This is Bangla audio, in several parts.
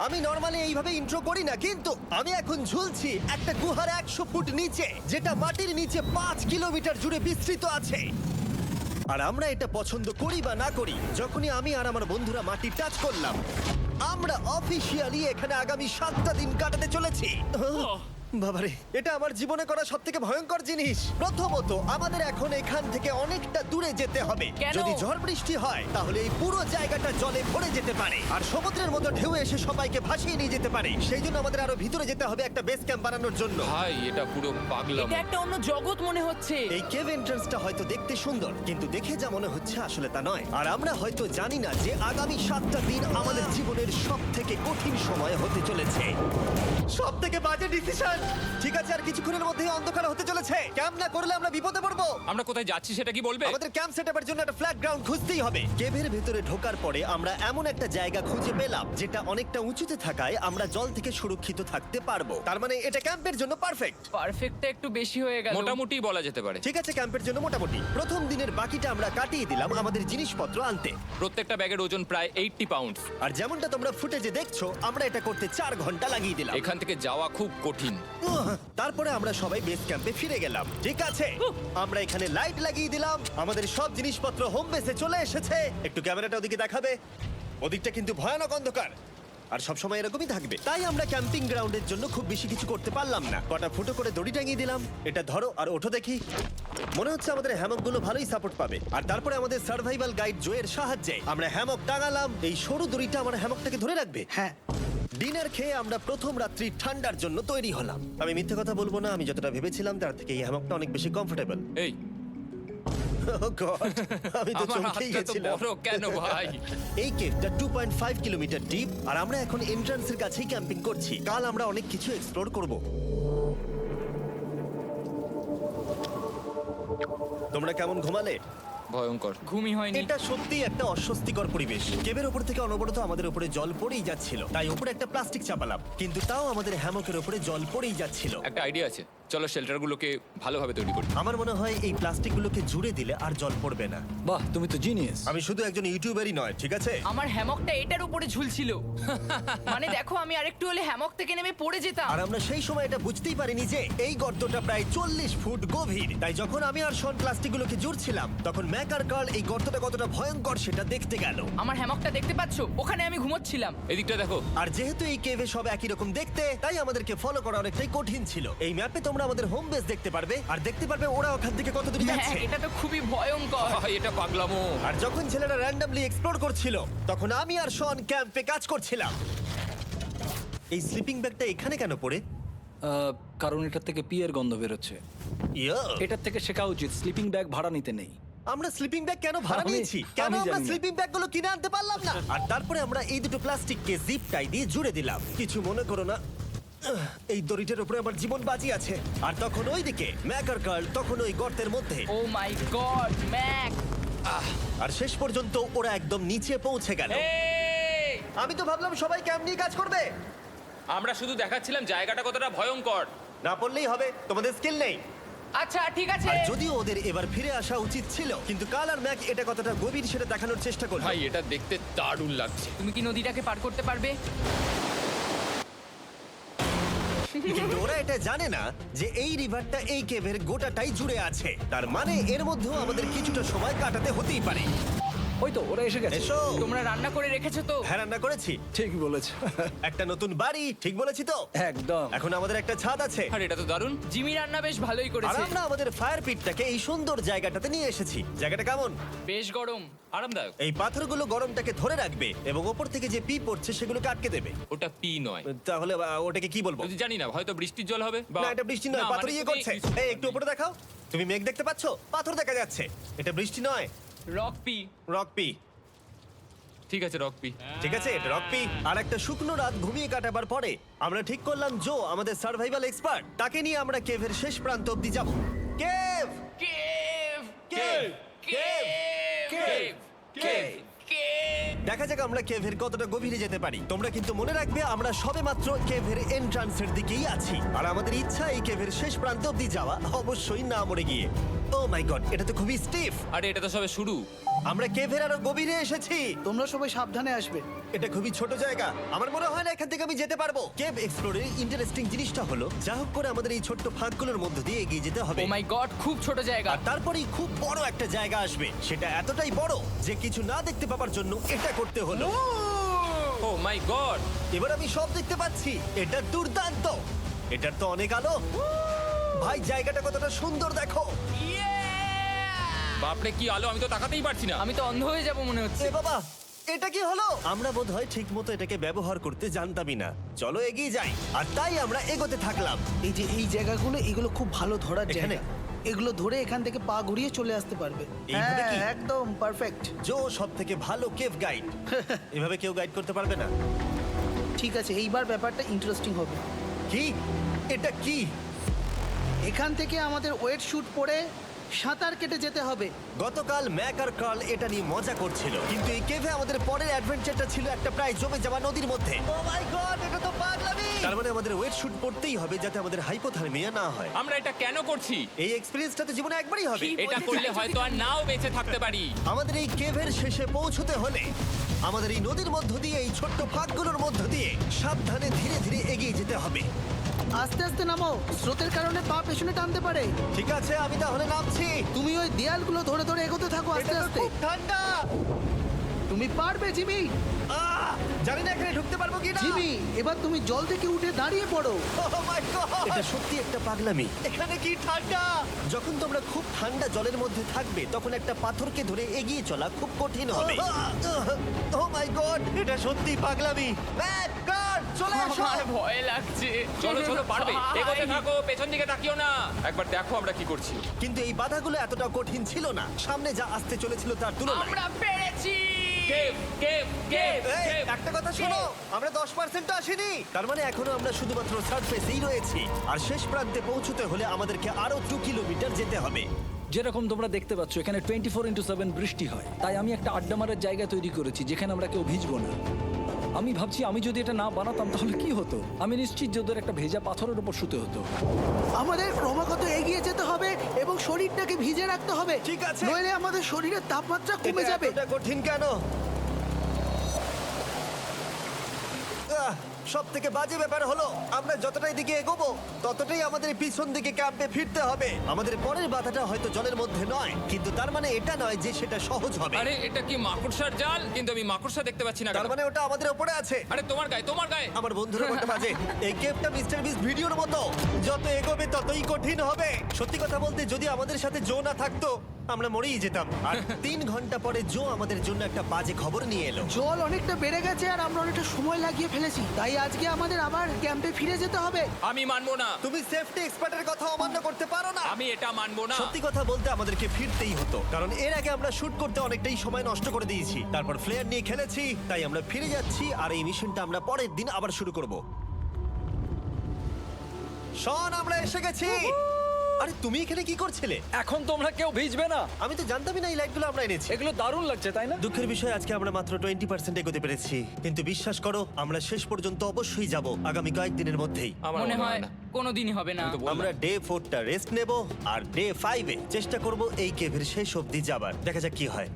আমি নরমালি এইভাবে ইন্ট্রো করি না, কিন্তু আমি এখন ঝুলছি একটা গুহার 100 ফুট নিচে, যেটা মাটির নিচে 5 কিলোমিটার জুড়ে বিস্তৃত আছে। আর আমরা এটা পছন্দ করি বা না করি, যখনই আমি আর আমার বন্ধুরা মাটি টাচ করলাম, আমরা অফিসিয়ালি এখানে আগামী 7টা দিন কাটাতে চলেছি। বাবারে, এটা আমার জীবনে করা সবথেকে ভয়ঙ্কর জিনিস। প্রথমত, আমাদের এখন এখান থেকে অনেকটা দূরে যেতে হবে। কেন? যদি ঝড় বৃষ্টি হয় তাহলে এই পুরো জায়গাটা জলে ভরে যেতে পারে, আর সমুদ্রের মতো ঢেউ এসে সবাইকে ভাসিয়ে নিয়ে যেতে পারে। সেই জন্য আমাদের আরো ভিতরে যেতে হবে একটা বেস ক্যাম্প বানানোর জন্য। ভাই এটা পুরো পাগলাম। এটা একটা অন্য জগৎ মনে হচ্ছে। এই কেভ এন্ট্রান্সটা হয়তো দেখতে সুন্দর, কিন্তু দেখে যা মনে হচ্ছে আসলে তা নয়। আর আমরা হয়তো জানি না যে আগামী 7টা দিন আমাদের জীবনের সব থেকে কঠিন সময় হতে চলেছে। সব থেকে বাজে ডিসিশন। ঠিক আছে, আর কিছুক্ষণের মধ্যেই অন্ধকার হতে চলেছে। ক্যাম্প না করলে আমরা বিপদে পড়বো। আমরা কোথায় যাচ্ছি সেটা কি বলবে? আমাদের ক্যাম্প সেটআপের জন্য একটা ফ্ল্যাট গ্রাউন্ড খুঁজতেই হবে। কেভের ভেতরে ঢোকার পরে আমরা এমন একটা জায়গা খুঁজে পেলাম যেটা অনেকটা উঁচুতে থাকায় আমরা জল থেকে সুরক্ষিত থাকতে পারবো। তার মানে এটা ক্যাম্পের জন্য পারফেক্ট। পারফেক্টটা একটু বেশি হয়ে গেল। মোটামুটি বলা যেতে পারে। ঠিক আছে, ক্যাম্পের জন্য মোটামুটি। প্রথম দিনের বাকিটা আমরা কাটিয়ে দিলাম আমাদের জিনিসপত্র আনতে। প্রত্যেকটা ব্যাগের ওজন প্রায় 80 পাউন্ড। আর যেমনটা তোমরা ফুটেজে দেখছো, আমরা এটা করতে 4 ঘন্টা লাগিয়ে দিলাম। এখান থেকে যাওয়া খুব কঠিন। তারপরে আমরা সবাই বেস ক্যাম্পে ফিরে গেলাম। ঠিক আছে, আমরা এখানে লাইট লাগিয়ে দিলাম। আমাদের সব জিনিসপত্র হোম বেসে চলে এসেছে। একটু ক্যামেরাটা ওদিকে দেখাবে? ওদিকটা কিন্তু ভয়ানক অন্ধকার, আর সব সময় এরকমই থাকবে। তাই আমরা ক্যাম্পিং গ্রাউন্ডের জন্য খুব বেশি কিছু করতে পারলাম না। কটা ফুটো করে দড়ি টাঙিয়ে দিলাম। এটা ধরো আর ওঠো দেখি। মনে হচ্ছে আমাদের হ্যামকগুলো ভালোই সাপোর্ট পাবে। আর তারপরে আমাদের সার্ভাইভাল গাইড জোয়ের সাহায্যে আমরা হ্যামক টাঙালাম। এই সরু দড়িটা আমার হ্যামকটাকে ধরে রাখবে। হ্যাঁ, ডিনার খেয়ে আমরা প্রথম রাত্রি ঠান্ডার জন্য তৈরি হলাম। আমি মিথ্যে কথা বলবো না, আমি যতটা ভেবেছিলাম তার থেকে এই হ্যামকটা অনেক বেশি কমফোর্টেবল। এই আমি তো আমার চমকেই হাতটা তো গেছিলাম। বড় কেন ভাই? এই কেভটা 2.5 কিলোমিটার ডিপ, আর আমরা এখন এন্ট্রান্সের কাছেই ক্যাম্পিং করছি। কাল আমরা অনেক কিছু এক্সপ্লোর করব। তোমরা কেমন ঘুমালে? ভয়ঙ্কর। ঘুমই হয়নি। এটা সত্যি একটা অস্বস্তিকর পরিবেশ। কেবের ওপর থেকে অনবরত আমাদের উপরে জল পড়েই যাচ্ছিল, তাই উপরে একটা প্লাস্টিক চাপালাম, কিন্তু তাও আমাদের হ্যামকের উপরে জল পড়েই যাচ্ছিল। একটা আইডিয়া আছে, চলো শেল্টারগুলোকে ভালোভাবে তৈরি করি। আমার মনে হয় এই প্লাস্টিকগুলোকে জুড়ে দিলে আর জল পড়বে না। বাহ, তুমি তো জিনিয়াস। আমি শুধু একজন ইউটিউবারই নয়, ঠিক আছে? আমার হ্যামকটা এটার উপরে ঝুলছিল। মানে দেখো, আমি আরেকটু হলে হ্যামক থেকে নেমে পড়ে যেতাম। আর আমরা সেই সময় এটা বুঝতেই পারিনি যে এই গর্তটা প্রায় 40 ফুট গভীর। তাই যখন আমি আর শন প্লাস্টিকগুলোকে জুড়ছিলাম, তখন ম্যাক আর কার্ল এই গর্তটা কতটা ভয়ঙ্কর সেটা দেখতে গেল। আমার হ্যামকটা দেখতে পাচ্ছো? ওখানে আমি ঘুমোচ্ছিলাম। এদিকটা দেখো। আর যেহেতু এই কেভে সব একই রকম দেখতে, তাই আমাদেরকে ফলো করা অনেকটাই কঠিন ছিল। এই ম্যাপে তোমরা আমাদের হোম বেস দেখতে পারবে, আর দেখতে পারবে ওরা ওখান থেকে কত দূর হ্যাঁ, যাচ্ছে। এটা তো খুবই ভয়ঙ্কর। ভাই এটা পাগলামো। আর যখন ছেলেরা র্যান্ডমলি এক্সপ্লোর করছিল, তখন আমি আর শন ক্যাম্পে কাজ করছিলাম। এই স্লিপিং ব্যাগটা এখানে কেন পড়ে? কারণ এটার থেকে পিয়ের গন্ধ বেরোচ্ছে। ইয়া, এটার থেকে শেখা উচিত স্লিপিং ব্যাগ ভাড়া নিতে নেই। আমরা স্লিপিং ব্যাগ কেন ভাড়া আমি- নিয়েছি? কেন আমি আমরা জানি না। স্লিপিং ব্যাগগুলো কিনে আনতে পারলাম না? আর তারপরে আমরা এই দুটো প্লাস্টিককে জিপ টাই দিয়ে জুড়ে দিলাম। কিছু মনে করো না, এই দড়িটার উপরে আমার জীবন বাজি আছে। আর তখন ওইদিকে ম্যাক আর কার্ল তখন ওই গর্তের মধ্যে। ও মাই গড, ম্যাক! আর শেষ পর্যন্ত ওরা একদম নিচে পৌঁছে গেল। এই! আমি তো ভাবলাম সবাই ক্যাম্প নিয়ে কাজ করবে। আমরা শুধু দেখাচ্ছিলাম জায়গাটা কতটা ভয়ঙ্কর। না পড়লেই হবে, তোমাদের স্কিল নেই। আচ্ছা ঠিক আছে। আর যদিও ওদের এবার ফিরে আসা উচিত ছিল, কিন্তু কাল আর ম্যাক এটা কতটা গভীর সেটা দেখানোর চেষ্টা করলো। ভাই এটা দেখতে দারুণ লাগছে। তুমি কি নদীটাকে পার করতে পারবে? কিন্তু ওরা এটা জানে না যে এই রিভারটা এই কেভের গোটাটাই জুড়ে আছে। তার মানে এর মধ্যেও আমাদের কিছুটা সময় কাটাতে হতেই পারে। ওই তো ওরা এসে গেছে। এসো। তোমরা রান্না করে রেখেছো তো? হ্যাঁ, রান্না করেছি। ঠিক বলেছ। একটা নতুন বাড়ি, ঠিক বলেছি তো? একদম। এখন আমাদের একটা ছাদ আছে। আর এটা তো দারুণ। জিমি রান্না বেশ ভালোই আর করেছে। আমরা আমাদের ফায়ার পিটটাকে এই সুন্দর জায়গাটাতে নিয়ে এসেছি। জায়গাটা কেমন? বেশ গরম। আরামদায়ক। এই পাথরগুলো গরমটাকে ধরে রাখবে এবং ওপর থেকে যে পি পড়ছে সেগুলোকে আটকে দেবে। ওটা পি নয়। তাহলে ওটাকে কি বলবো? যদি জানি না, হয়তো বৃষ্টির জল হবে বা না, এটা বৃষ্টি নয়, না, পাথর মানে ইয়ে তুমি- করছে। এই একটু উপরে দেখাও। তুমি মেঘ দেখতে পাচ্ছো? পাথর দেখা যাচ্ছে। এটা বৃষ্টি নয়, রক পি। Rock P. ঠিক আছে, রক পি। ঠিক আছে, এটা রক পি। আর একটা শুকনো রাত ঘুমিয়ে কাটাবার পরে আমরা ঠিক করলাম জো আমাদের সার্ভাইভাল এক্সপার্ট, তাকে নিয়ে আমরা কেভের শেষ প্রান্ত অব্দি যাব। Cave, cave! Cave, cave! Cave, cave. Cave! দেখা যাক আমরা কেভের কতটা গভীরে যেতে পারি। তোমরা কিন্তু মনে রাখবে আমরা সবেমাত্র কেভের এন্ট্রান্সের দিকেই আছি, আর আমাদের ইচ্ছা এই কেভের শেষ প্রান্ত অব্দি যাওয়া, অবশ্যই না মরে গিয়ে। ও মাই গড, এটা তো খুবই স্টিফ। আরে এটা তো সবে শুরু। আমরা কেভের আরো গভীরে এসেছি। তোমরা সবাই সাবধানে আসবে। এটা খুবই ছোট জায়গা, আমার মনে হয় না এখান থেকে আমি যেতে পারবো। কেভ এক্সপ্লোরের ইন্টারেস্টিং জিনিসটা হলো যা হোক করে আমাদের এই ছোট্ট ফাঁকগুলোর মধ্য দিয়ে এগিয়ে যেতে হবে। ও মাই গড, খুব ছোট জায়গা। আর তারপরেই খুব বড় একটা জায়গা আসবে, সেটা এতটাই বড় যে কিছু না দেখতে পাওয়ার জন্য এটা করতে হলো। ও মাই গড। এবার আমি সব দেখতে পাচ্ছি, এটা দুর্দান্ত। এটার তো অনেক আলো। ভাই জায়গাটা কতটা সুন্দর দেখো। বাপরে কি আলো, আমি তো তাকাতেই পারছি না। আমি তো অন্ধ হয়ে যাব মনে হচ্ছে। এ বাবা, এটা কি হলো? আমরা বোধহয় ঠিক মতো এটাকে ব্যবহার করতে জানতামই না। চলো এগিয়ে যাই। আর তাই আমরা এগোতে থাকলাম। এই যে এই জায়গাগুলো, এগুলো খুব ভালো ধরার এখানে? জায়গা। এগুলো ধরে এখান থেকে পা ঘুরিয়ে চলে আসতে পারবে। এইভাবে কি? হ্যাঁ, একদম পারফেক্ট। জো সব থেকে ভালো কেভ গাইড। এভাবে কেউ গাইড করতে পারবে না। ঠিক আছে, এইবার ব্যাপারটা ইন্টারেস্টিং হবে। কি? এটা কি? এখান থেকে আমাদের ওয়েট শুট পরে সাঁতার কেটে যেতে হবে। গতকাল ম্যাক আর কার্ল এটা নিয়ে মজা করছিল, কিন্তু এই কেভে আমাদের পরের অ্যাডভেঞ্চারটা ছিল একটা প্রায় জমে যাওয়া নদীর মধ্যে। ও মাই গড, এটা তো পাগলামি! তার মানে আমাদের ওয়েট শুট পড়তেই হবে যাতে আমাদের হাইপোথার্মিয়া না হয়। আমরা এটা কেন করছি? এই এক্সপেরিয়েন্সটা তো জীবনে একবারই হবে। এটা করলে হয়তো আর নাও বেঁচে থাকতে পারি। আমাদের এই কেভের শেষে পৌঁছতে হলে আমাদের এই নদীর মধ্য দিয়ে, এই ছোট্ট ফাঁকগুলোর মধ্য দিয়ে সাবধানে ধীরে ধীরে এগিয়ে যেতে হবে। আস্তে আস্তে নামো, স্রোতের কারণে পা পেছনে টানতে পারে। ঠিক আছে, আমি তাহলে নামছি। তুমি ওই দেয়ালগুলো ধরে ধরে এগোতে থাকো আস্তে এটা তো আস্তে। খুব ঠান্ডা। তুমি পারবে জিমি। জানি না এখানে ঢুকতে পারবো কি না। জিমি, এবার তুমি জল থেকে উঠে দাঁড়িয়ে পড়ো। এটা সত্যি একটা পাগলামি। এখানে কি ঠান্ডা! যখন তোমরা খুব ঠান্ডা জলের মধ্যে থাকবে তখন একটা পাথরকে ধরে এগিয়ে চলা খুব কঠিন হবে। ও মাই গড, এটা সত্যি পাগলামি। ম্যাক, গড, চলে এসো। আমার ভয় লাগছে। চলো চলো, পারবে। ভাই। এগোতে থাকো, পেছন দিকে তাকিও না। একবার দেখো আমরা কি করছি। কিন্তু এই বাধাগুলো এতটা কঠিন ছিল না সামনে যা আসতে চলেছিল তার তুলনায়। আমরা পেরেছি। কেভ কেভ কেভ এই, কেভ। একটা কথা শোনো, আমরা 10% আসিনি। তার মানে এখনো আমরা শুধুমাত্র সার্ফেসেই রয়েছি, আর শেষ প্রান্তে পৌঁছতে হলে আমাদেরকে আরো 2 কিলোমিটার যেতে হবে। যেরকম তোমরা দেখতে পাচ্ছ এখানে 24/7 বৃষ্টি হয়, তাই আমি একটা আড্ডা মারার জায়গা তৈরি করেছি যেখানে আমরা কেউ ভিজবো না। আমি ভাবছি আমি যদি এটা না বানাতাম তাহলে কি হতো। আমি নিশ্চিত যে ওদের একটা ভেজা পাথরের উপর শুতে হতো। আমাদের ক্রমাগত এগিয়ে যেতে হবে এবং শরীরটাকে ভিজে রাখতে হবে। ঠিক আছে। নইলে আমাদের শরীরের তাপমাত্রা কমে যাবে। এটা কঠিন কেন? সব থেকে বাজে ব্যাপার হলো আমরা যতটাই দিকে এগোবো ততটাই আমাদের পিছন দিকে ক্যাম্পে ফিরতে হবে। আমাদের পরের বাধাটা হয়তো জলের মধ্যে নয়, কিন্তু তার মানে এটা নয় যে সেটা সহজ হবে। আরে এটা কি মাকড়সার জাল? কিন্তু আমি মাকড়সা দেখতে পাচ্ছি না। তার কেন? মানে ওটা আমাদের উপরে আছে। আরে তোমার গায়ে, তোমার গায়ে। আমার বন্ধুরা বলতে বাজে, এই গেমটা মিস্টার বিস ভিডিওর মতো, যত এগোবে ততই কঠিন হবে। সত্যি কথা বলতে যদি আমাদের সাথে জো না থাকতো আমরা মরেই যেতাম। আর 3 ঘন্টা পরে জো আমাদের জন্য একটা বাজে খবর নিয়ে এলো। জল অনেকটা বেড়ে গেছে আর আমরা অনেকটা সময় লাগিয়ে ফেলেছি, তাই আজকে আমাদের আবার ক্যাম্পে ফিরে যেতে হবে। আমি মানবো না। তুমি সেফটি এক্সপার্টের কথা অমান্য করতে পারো না। আমি এটা মানবো না। সত্যি কথা বলতে আমাদেরকে ফিরতেই হতো, কারণ এর আগে আমরা শুট করতে অনেকটাই সময় নষ্ট করে দিয়েছি। তারপর ফ্লেয়ার নিয়ে খেলেছি, তাই আমরা ফিরে যাচ্ছি আর এই মিশনটা আমরা পরের দিন আবার শুরু করব। শন, আমরা এসে গেছি। আরে তুমি এখানে কি করছিলে? এখন তোমরা কেউ ভিজবে না। আমি তো জানতামই না এই লাইটগুলো আমরা এনেছি। এগুলো দারুণ লাগছে তাই না? দুঃখের বিষয় আজকে আমরা মাত্র 20% এগোতে পেরেছি, কিন্তু বিশ্বাস করো আমরা শেষ পর্যন্ত অবশ্যই যাব আগামী কয়েকদিনের মধ্যেই। আমার মনে হয় কোনোদিনই হবে না। আমি তো বললাম। আমরা ডে 4টা রেস্ট নেব আর ডে 5-এ চেষ্টা করব এই কেভের শেষ অবধি যাবার। দেখা যাক কি হয়।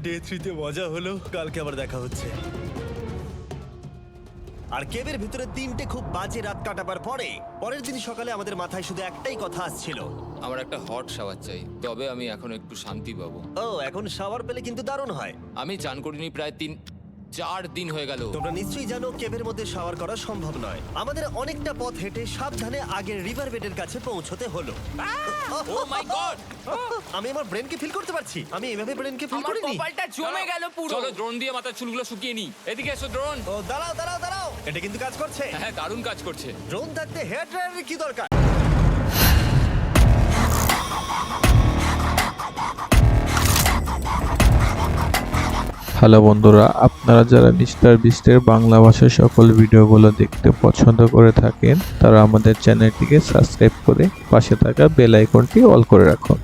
ডে 3-তে মজা হলো, কালকে আবার দেখা হচ্ছে। আর কেভের ভিতরে 3টে খুব বাজে রাত কাটাবার পরে পরের দিন সকালে আমাদের মাথায় শুধু একটাই কথা আসছিল, আমার একটা হট শাওয়ার চাই, তবে আমি এখন একটু শান্তি পাবো। ও এখন শাওয়ার পেলে কিন্তু দারুণ হয়। আমি চান করিনি প্রায় 3-4 দিন হয়ে গেল। তোমরা নিশ্চয়ই জানো কেভের মধ্যে শাওয়ার করা সম্ভব নয়। আমাদের অনেকটা পথ হেঁটে সাবধানে আগের রিভার বেডের কাছে পৌঁছতে হলো। ও মাই গড! আমি আমার ব্রেনকে ফিল করতে পারছি। আমি এভাবে ব্রেনকে ফিল আমার করিনি। কপালটা জমে গেল পুরো। চলো ড্রোন দিয়ে মাথার চুলগুলো শুকিয়ে নি। এদিকে এসো ড্রোন। ও দাঁড়াও দাঁড়াও দাঁড়াও, এটা কিন্তু কাজ করছে। হ্যাঁ দারুণ কাজ করছে। ড্রোন থাকতে হেয়ার ড্রায়ারের কি দরকার? হ্যালো বন্ধুরা, আপনারা যারা মিস্টার বিস্টের বাংলা ভাষার সকল ভিডিওগুলো দেখতে পছন্দ করে থাকেন তারা আমাদের চ্যানেলটিকে সাবস্ক্রাইব করে পাশে থাকা বেল আইকনটি অল করে রাখুন।